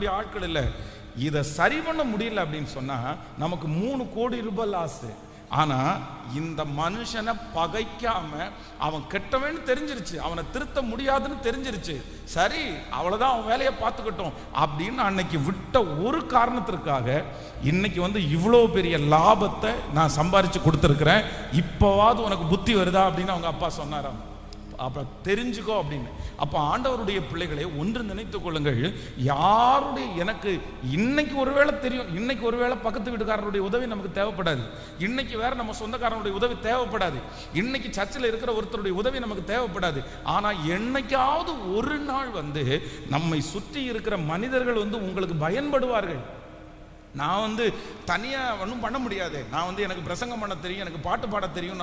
ஆட்கள் இல்லை. இதை சரி பண்ண முடியல அப்படின்னு சொன்னா நமக்கு 3 கோடி ரூபாய் லாஸ். ஆனா இந்த மனுஷனை பகைக்காம அவன் கெட்டவன்னு தெரிஞ்சிருச்சு, அவனை திருத்த முடியாதுன்னு தெரிஞ்சிருச்சு, சரி அவ்வளவுதான் அவன் வேலையை பார்த்துக்கிட்டோம் அப்படின்னு அன்னைக்கு விட்ட ஒரு காரணத்திற்காக இன்னைக்கு இவ்வளோ பெரிய லாபத்தை நான் சம்பாரிச்சு கொடுத்துருக்கிறேன். இப்போவாது உனக்கு புத்தி வருதா அப்படின்னு அவங்க அப்பா சொன்னாராம். அப்ப தெரிஞ்சுக்கோ அப்படின்னு. அப்ப ஆண்டவருடைய பிள்ளைகளை ஒன்று நினைத்துக் கொள்ளுங்கள். யாருடைய எனக்கு இன்னைக்கு ஒருவேளை தெரியும், இன்னைக்கு ஒருவேளை பக்கத்து வீட்டுக்காரருடைய உதவி நமக்கு தேவைப்படாது, இன்னைக்கு வேற நம்ம சொந்தக்காரனுடைய உதவி தேவைப்படாது, இன்னைக்கு சர்ச்சில் இருக்கிற ஒருத்தருடைய உதவி நமக்கு தேவைப்படாது. ஆனா என்னைக்காவது ஒரு நாள் நம்மை சுற்றி இருக்கிற மனிதர்கள் உங்களுக்கு பயன்படுவார்கள். நான் தனியாக ஒன்றும் பண்ண முடியாது, நான் எனக்கு பிரசங்கம் பண்ண தெரியும், எனக்கு பாட்டு பாட தெரியும்,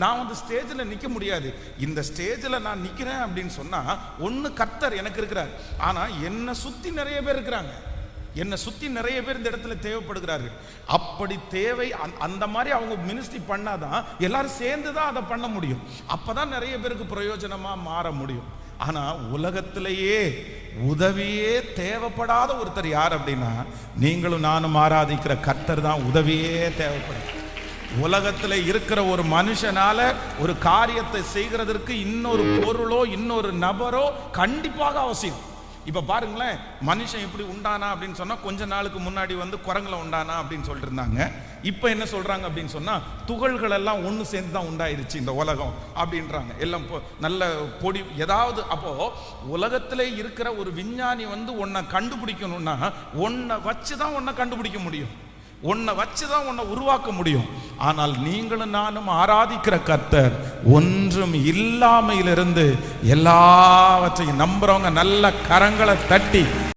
நான் ஸ்டேஜில் நிற்க முடியாது. இந்த ஸ்டேஜில் நான் நிற்கிறேன் அப்படின்னு சொன்னால் ஒன்று கர்த்தர் எனக்கு இருக்கிறார். ஆனால் என்னை சுற்றி நிறைய பேர் இருக்கிறாங்க, என்னை சுற்றி நிறைய பேர் இந்த இடத்துல தேவைப்படுகிறார்கள். அப்படி தேவை அந்த மாதிரி அவங்க மினிஸ்ட்ரி பண்ணாதான் எல்லாரும் சேர்ந்து தான் அதை பண்ண முடியும். அப்போதான் நிறைய பேருக்கு பிரயோஜனமாக மாற முடியும். ஆனா உலகத்திலேயே உதவியே தேவைப்படாத ஒருத்தர் யார் அப்படின்னா நீங்களும் நானும் ஆராதிக்கிற கர்த்தர் தான் உதவியே தேவைப்படும். உலகத்தில் இருக்கிற ஒரு மனுஷனால ஒரு காரியத்தை செய்கிறதற்கு இன்னொரு பொருளோ இன்னொரு நபரோ கண்டிப்பாக அவசியம். இப்ப பாருங்களேன், மனுஷன் எப்படி உண்டானா அப்படின்னு சொன்னா கொஞ்ச நாளுக்கு முன்னாடி குரங்குல உண்டானா அப்படின்னு சொல்லிட்டு இருந்தாங்க. இப்ப என்ன சொல்றாங்க அப்படின்னு சொன்னா துகள்கள் எல்லாம் ஒன்று சேர்ந்து தான் உண்டாயிருச்சு இந்த உலகம் அப்படின்றாங்க. எல்லாம் நல்ல பொடி ஏதாவது. அப்போ உலகத்திலே இருக்கிற ஒரு விஞ்ஞானி உன்னை கண்டுபிடிக்கணும்னா உன்னை வச்சுதான் உன்னை கண்டுபிடிக்க முடியும், உன்னை வச்சுதான் உன்னை உருவாக்க முடியும். ஆனால் நீங்களும் நானும் ஆராதிக்கிற கர்த்தர் ஒன்றும் இல்லாமையிலிருந்து எல்லாவற்றையும் நம்புறவங்க நல்ல கரங்களை தட்டி